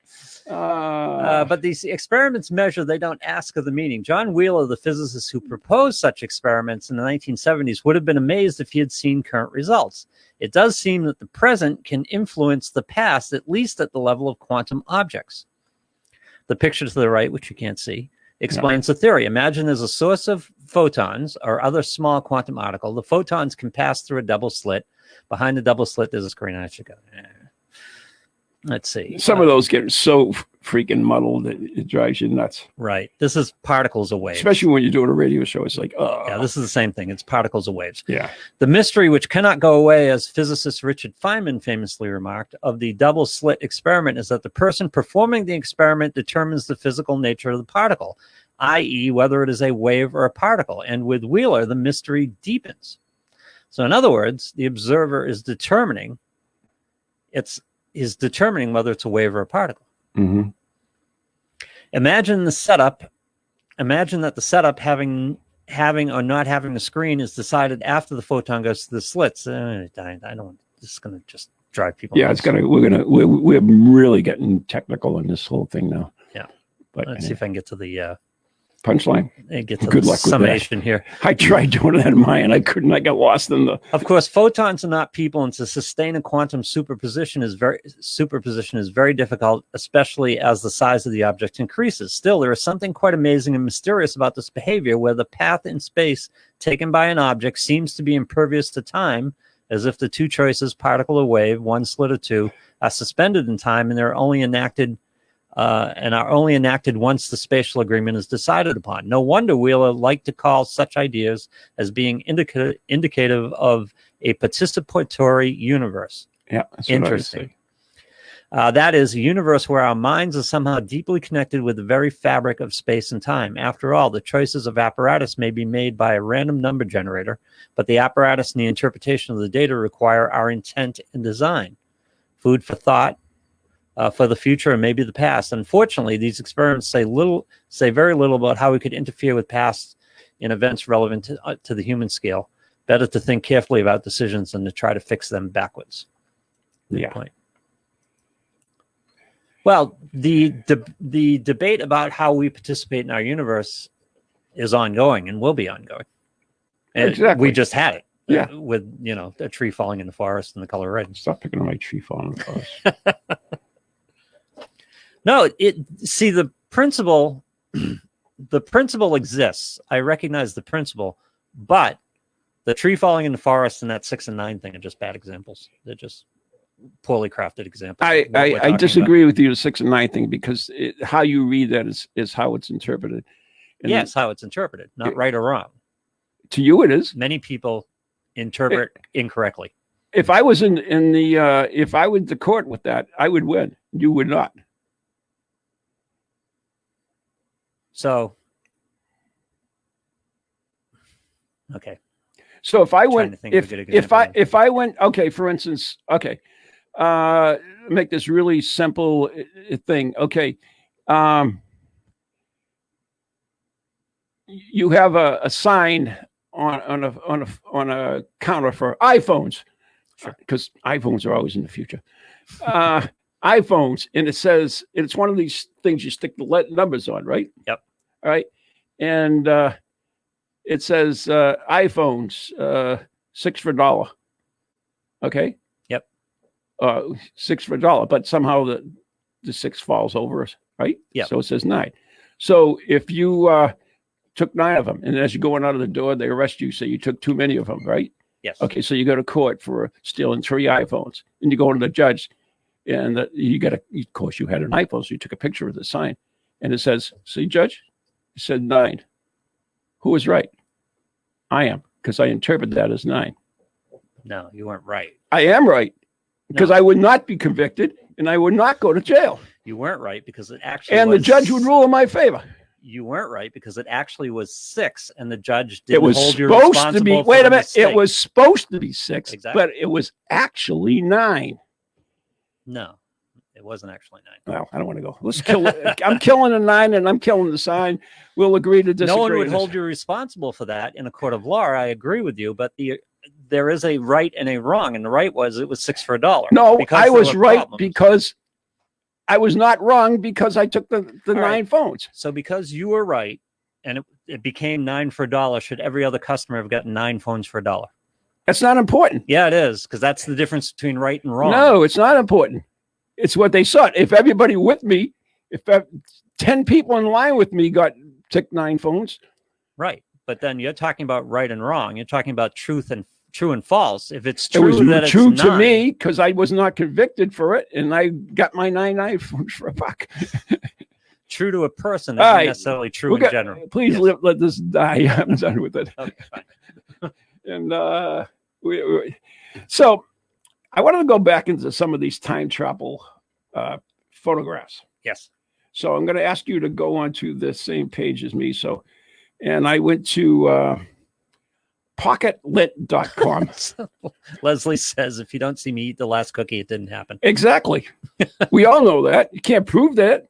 Uh, But these experiments measure, they don't ask of the meaning. John Wheeler, the physicist who proposed such experiments in the 1970s, would have been amazed if he had seen current results. It does seem that the present can influence the past, at least at the level of quantum objects. The picture to the right, which you can't see, explains the theory. Imagine there's a source of photons or other small quantum particle. The photons can pass through a double slit. Behind the double slit, there's a screen. I should go. Let's see. some of those get so freaking muddled that it drives you nuts. Right. This is particles of waves. Especially when you're doing a radio show. It's like, oh. Yeah, this is the same thing. It's particles of waves. Yeah. The mystery, which cannot go away, as physicist Richard Feynman famously remarked, of the double slit experiment is that the person performing the experiment determines the physical nature of the particle, i.e., whether it is a wave or a particle. And with Wheeler, the mystery deepens. So, in other words, the observer is determining whether it's a wave or a particle. Mm-hmm. Imagine that the setup having or not having the screen is decided after the photon goes to the slits. I don't. This is going to just drive people. Yeah, nuts. we're really getting technical in this whole thing now. Yeah. But Let's see if I can get to the punchline. Good luck with that. summation here. I tried doing that in mine. I couldn't. I got lost in the. Of course, photons are not people, and to sustain a quantum superposition is very difficult, especially as the size of the object increases. Still, there is something quite amazing and mysterious about this behavior, where the path in space taken by an object seems to be impervious to time, as if the two choices, particle or wave, one slit or two, are suspended in time, and they're only enacted. Are only enacted once the spatial agreement is decided upon. No wonder Wheeler liked to call such ideas as being indicative of a participatory universe. Yeah, that's interesting. That is a universe where our minds are somehow deeply connected with the very fabric of space and time. After all, the choices of apparatus may be made by a random number generator, but the apparatus and the interpretation of the data require our intent and design. Food for thought. For the future and maybe the past. Unfortunately, these experiments say very little about how we could interfere with past in events relevant to the human scale. Better to think carefully about decisions than to try to fix them backwards. Yeah. Point. Well, the debate about how we participate in our universe is ongoing and will be ongoing. And exactly. We just had it. Yeah. With a tree falling in the forest and the color red. Stop picking on my tree falling in the forest. No, the principle exists. I recognize the principle, but the tree falling in the forest and that 6 and 9 thing are just bad examples. They're just poorly crafted examples. I disagree with you, the 6 and 9 thing, because how you read that is how it's interpreted. And yes, how it's interpreted, not right or wrong. To you, it is. Many people interpret incorrectly. If I was if I went to court with that, I would win. You would not. So, okay. So if I went, if I went, okay, for instance, okay, make this really simple thing. Okay, you have a sign on a counter for iPhones, because iPhones are always in the future. iPhones, and it says it's one of these things you stick the numbers on, right? Yep. All right, and it says iPhones 6 for $1. Okay. Yep. 6 for $1, but somehow the 6 falls over us, right? Yeah. So it says 9. So if you took 9 of them, and as you're going out of the door, they arrest you, say you took too many of them, right? Yes. Okay, so you go to court for stealing 3 iPhones, and you go to the judge, and of course you had an iPhone, so you took a picture of the sign, and it says, "See, Judge, it said 9. Who is right? I am, because I interpret that as 9. No, you weren't right. I am right, because I would not be convicted, and I would not go to jail. You weren't right because it actually and was, the judge would rule in my favor. You weren't right because it actually was 6, and the judge didn't hold you responsible. It was supposed to be. Wait a minute. It was supposed to be 6, exactly. but it was actually 9. No, It wasn't actually 9. Well, I don't want to go. Let's kill it. I'm killing a 9 and I'm killing the sign. We'll agree to disagree. No one would on hold this. you responsible for that in a court of law. I agree with you, but there is a right and a wrong, and the right was it was 6 for $1. No, because I there was were right problems. because I was not wrong because I took the 9 right. phones. So because you were right, and it became 9 for $1, should every other customer have gotten 9 phones for $1? That's not important. Yeah, it is, because that's the difference between right and wrong. No, it's not important. It's what they sought. If everybody with me, if 10 people in line with me took 9 phones. Right. But then you're talking about right and wrong. You're talking about true and false. If it's true, it was that true it's to 9, me because I was not convicted for it, and I got my 9 iPhones for $1. true to a person, All isn't right. necessarily true in general. Please Yes. let this die. I'm done with it. Okay, fine. And so I wanted to go back into some of these time travel photographs. Yes. So I'm going to ask you to go onto the same page as me. And I went to pocketlit.com. Leslie says, if you don't see me eat the last cookie, it didn't happen. Exactly. We all know that. You can't prove that.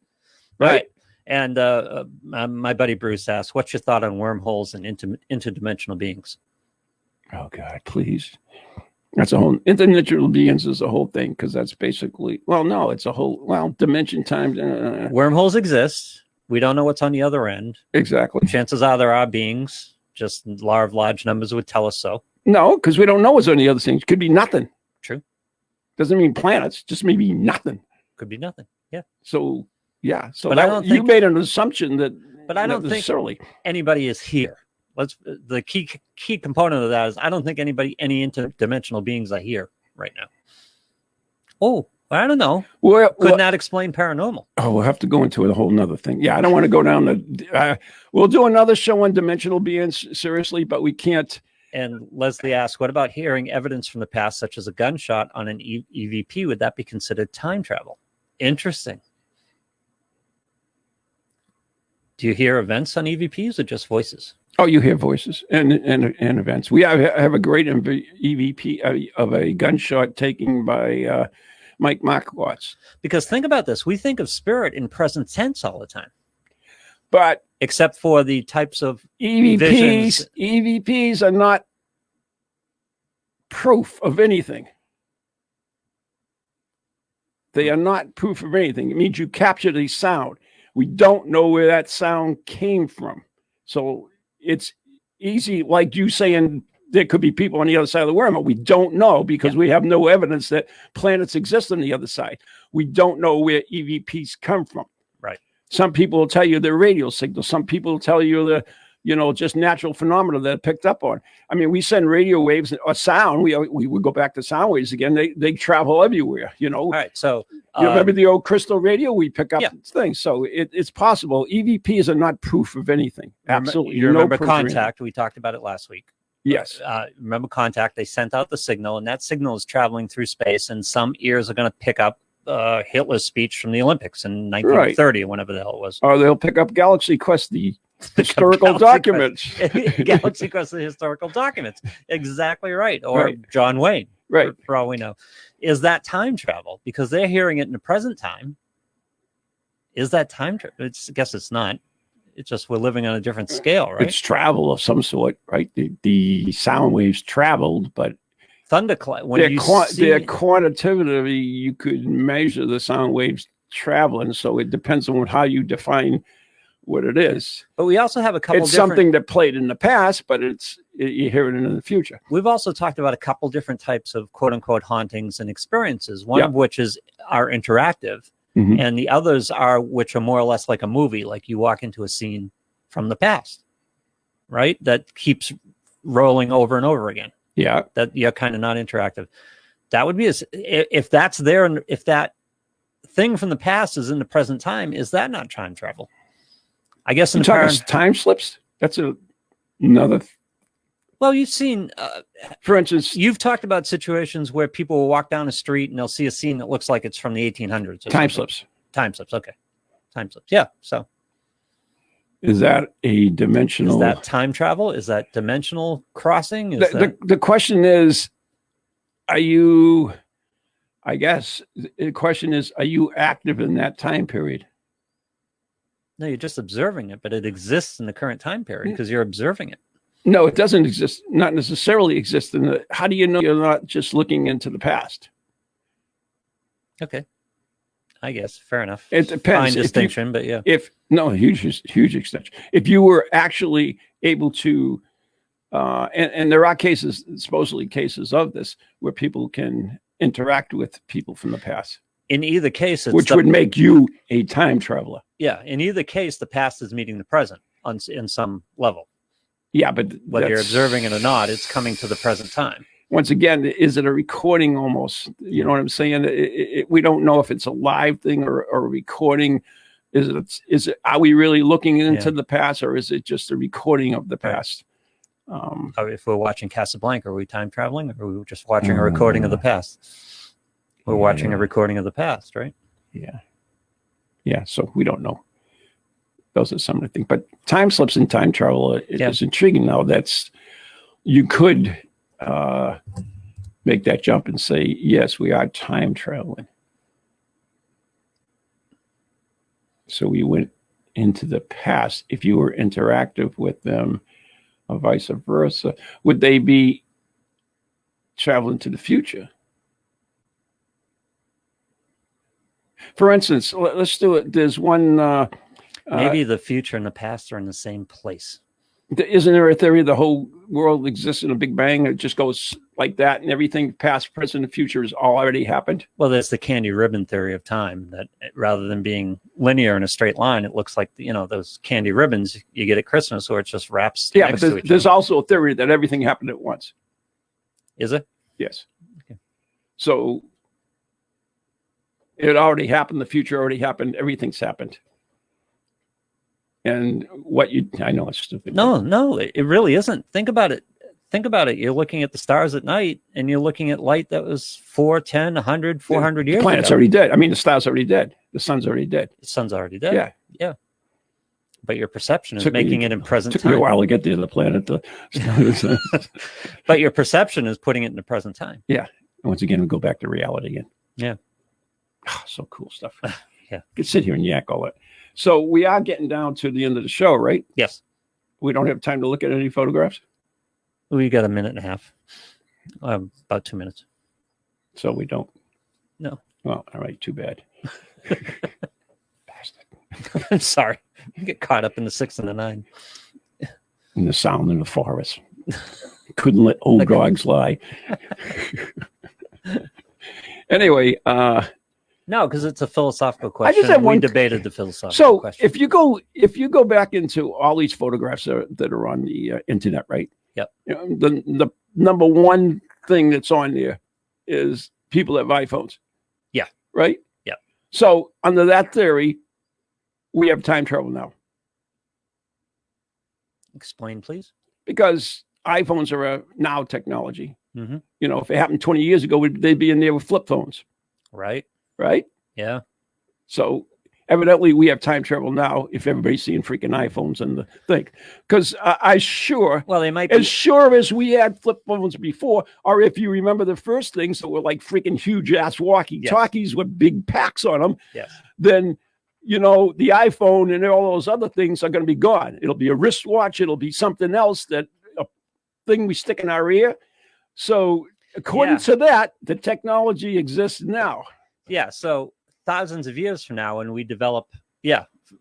Right. And my buddy Bruce asked, what's your thought on wormholes and interdimensional beings? Oh, God, please. That's a whole interdimensional beings is a whole thing because that's basically, it's a whole, dimension time. Wormholes exist. We don't know what's on the other end. Exactly. Chances are there are beings. Just law of large numbers would tell us so. No, because we don't know what's on the other things. Could be nothing. True. Doesn't mean planets, just maybe nothing. Could be nothing. Yeah. So, yeah. So but I don't you think, made an assumption that. But I don't think anybody is here. The key component of that is I don't think any interdimensional beings are here right now. Oh, I don't know. Could not explain paranormal. Oh, we'll have to go into a whole nother thing. Yeah, I don't want to go down we'll do another show on dimensional beings, seriously, but we can't. And Leslie asked, what about hearing evidence from the past, such as a gunshot on an EVP? Would that be considered time travel? Interesting. Do you hear events on EVPs or just voices? Oh, you hear voices and events. We have a great EVP of a gunshot taken by Mike Markowitz. Because think about this. We think of spirit in present tense all the time. But except for the types of EVPs are not proof of anything. They are not proof of anything. It means you captured a sound. We don't know where that sound came from. So it's easy, like you saying there could be people on the other side of the world, but we don't know because we have no evidence that planets exist on the other side. We don't know where EVPs come from. Right. Some people will tell you they're radio signals. Some people will tell you just natural phenomena that are picked up on. I mean, we send radio waves or sound. We would go back to sound waves again. They travel everywhere, All right. So you remember the old crystal radio? We pick up things. So it's possible. EVPs are not proof of anything. Absolutely. You remember Contact? We talked about it last week. Yes. Remember Contact? They sent out the signal, and that signal is traveling through space, and some ears are going to pick up Hitler's speech from the Olympics in 1930 or whenever the hell it was. Or they'll pick up Galaxy Quest, the historical documents. Galaxy Quest, the historical documents. Exactly right. Or John Wayne. Right. For all we know. Is that time travel? Because they're hearing it in the present time. Is that time travel? I guess it's not. It's just we're living on a different scale, right? It's travel of some sort, right? The sound waves traveled, but thunderclap. Their quantitatively, you could measure the sound waves traveling. So it depends on how you define what it is. But we also have a couple. It's something that played in the past, but you hear it in the future. We've also talked about a couple different types of quote unquote hauntings and experiences. One of which are interactive. Mm-hmm. And the others which are more or less like a movie, like you walk into a scene from the past, right? That keeps rolling over and over again. Yeah. That you're kind of not interactive. That would be, if that's there, and if that thing from the past is in the present time, is that not time travel? I guess in time slips. That's another. Well, you've seen, for instance, you've talked about situations where people will walk down a street and they'll see a scene that looks like it's from the 1800s. Time slips. Time slips. Okay. Time slips. Yeah. So is that a dimensional? Is that time travel? Is that dimensional crossing? The question is, are you I guess the question is, are you active in that time period? No, you're just observing it, but it exists in the current time period because you're observing it. No, it doesn't exist. Not necessarily exist in the. How do you know you're not just looking into the past? Okay. I guess. Fair enough. It depends. Fine distinction, but yeah. Huge extension. If you were actually able to, and there are cases, supposedly cases of this, where people can interact with people from the past. In either case, which would make you a time traveler. Yeah. In either case, the past is meeting the present in some level. Yeah, but whether you're observing it or not, it's coming to the present time. Once again, is it a recording almost? You know what I'm saying? We don't know if it's a live thing or a recording. Is it? Are we really looking into the past, or is it just a recording of the past? If we're watching Casablanca, are we time traveling, or are we just watching a recording of the past? We're watching a recording of the past, right? Yeah. Yeah. So we don't know. Those are some of the things. But time slips and time travel is intriguing. Now you could make that jump and say, yes, we are time traveling. So we went into the past. If you were interactive with them, or vice versa, would they be traveling to the future? For instance, let's do it. There's one. Maybe the future and the past are in the same place. Isn't there a theory the whole world exists in a big bang? It just goes like that, and everything past, present, and future has already happened? Well, there's the candy ribbon theory of time, that rather than being linear in a straight line, it looks like, those candy ribbons you get at Christmas, where it just wraps next to each other. There's also a theory that everything happened at once. Is it? Yes. Okay. So it already happened. The future already happened. Everything's happened. And I know it's stupid. No, it really isn't. Think about it. You're looking at the stars at night, and you're looking at light that was 4, 10, 100, 400 years ago. The planet's already dead. I mean, the star's already dead. The sun's already dead. The sun's already dead. Yeah. But your perception is making it in present time. Took me a while to get to the planet. But your perception is putting it in the present time. Yeah. Once again, we go back to reality again. Yeah. Oh, so cool stuff. Yeah. You could sit here and yak all that. So we are getting down to the end of the show, right? Yes. We don't have time to look at any photographs? We got a minute and a half. About 2 minutes. So we don't? No. Well, all right. Too bad. Bastard. I'm sorry. You get caught up in the 6 and the 9. And the sound in the forest. Couldn't let old dogs lie. Anyway, no, because it's a philosophical question. I just have one. We debated the philosophical question. So if you go back into all these photographs that are on the internet, right? Yep. The number one thing that's on there is people have iPhones. Yeah. Right? Yeah. So under that theory, we have time travel now. Explain, please. Because iPhones are a now technology. Mm-hmm. If it happened 20 years ago, they'd be in there with flip phones. Right. Yeah. So evidently we have time travel now if everybody's seeing freaking iPhones and the thing. Because they might be. As sure as we had flip phones before, or if you remember the first things that were like freaking huge ass walkie-talkies with big packs on them, then the iPhone and all those other things are going to be gone. It'll be a wristwatch. It'll be something else, a thing we stick in our ear. So according to that, the technology exists now. Yeah. So thousands of years from now, when we develop,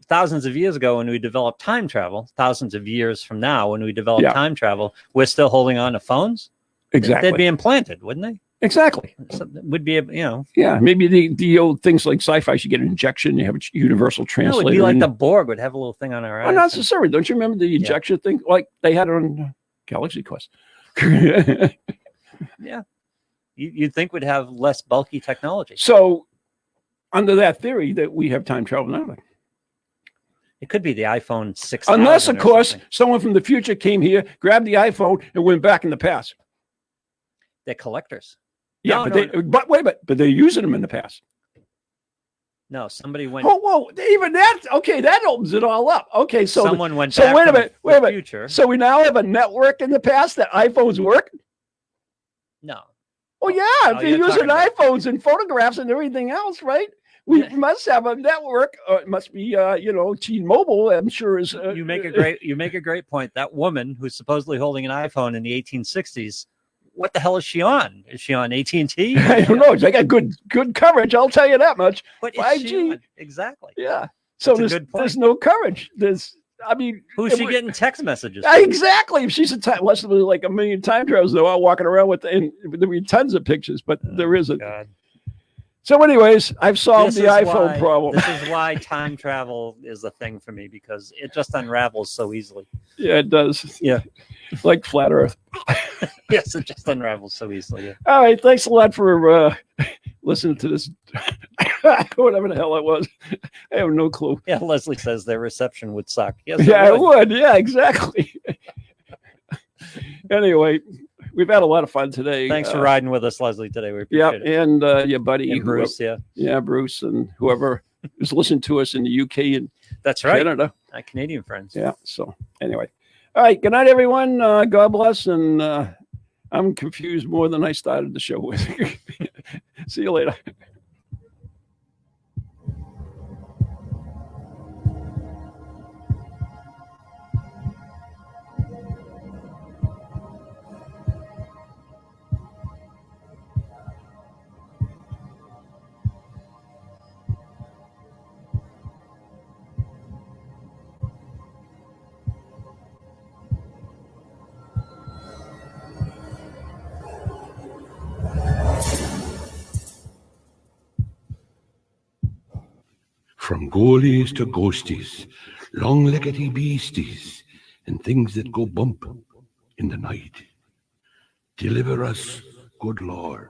thousands of years ago when we developed time travel, thousands of years from now when we develop time travel, we're still holding on to phones. Exactly. They'd be implanted, wouldn't they? Exactly. So would be, Yeah, maybe the old things like sci-fi should get an injection. You have a universal translator. No, it'd be like the Borg would have a little thing on our eyes. Not necessarily. Don't you remember the ejection thing? Like they had it on Galaxy Quest. Yeah. You'd think we'd have less bulky technology. So under that theory that we have time travel now. It could be the iPhone 6,000. Unless, of course, someone from the future came here, grabbed the iPhone, and went back in the past. They're collectors. Yeah, but wait a minute. But they're using them in the past. No, somebody went. Whoa! Even that. Okay, that opens it all up. Okay, so someone went. So wait a minute. Future. So we now have a network in the past that iPhones work. No. Oh yeah, if you're you're using talking about- iPhones and photographs and everything else, right? We Yeah. must have a network. It must be, T-Mobile. I'm sure is. You make a great point. That woman who's supposedly holding an iPhone in the 1860s, what the hell is she on? Is she on AT&T? I don't know. They got good coverage. I'll tell you that much. What is 5G. she on? Exactly. Yeah. So That's a good point. there's no coverage. Who's she getting text messages? Exactly. If she's less than like a million time travelers, they're all walking around and there'll be tons of pictures, but there isn't. God. So, anyways, I've solved This the is iPhone why- problem. This is why time travel is a thing for me, because it just unravels so easily. Yeah, it does. Yeah. Like flat Earth. Yes, it just unravels so easily. Yeah. All right. Thanks a lot for listening to this. Whatever the hell it was. I have no clue. Yeah, Leslie says their reception would suck. Yes, Yeah, it would. Yeah, exactly. Anyway, we've had a lot of fun today. Thanks for riding with us, Leslie, today. We Yeah, appreciate it. and your buddy And Bruce, yeah. Yeah, Bruce, and whoever is listening to us in the UK and That's right. Canada. My Canadian friends. Yeah. So anyway, all right. Good night, everyone. God bless. And I'm confused more than I started the show with. See you later. From goalies to ghosties, long-leggedy beasties, and things that go bump in the night. Deliver us, good Lord.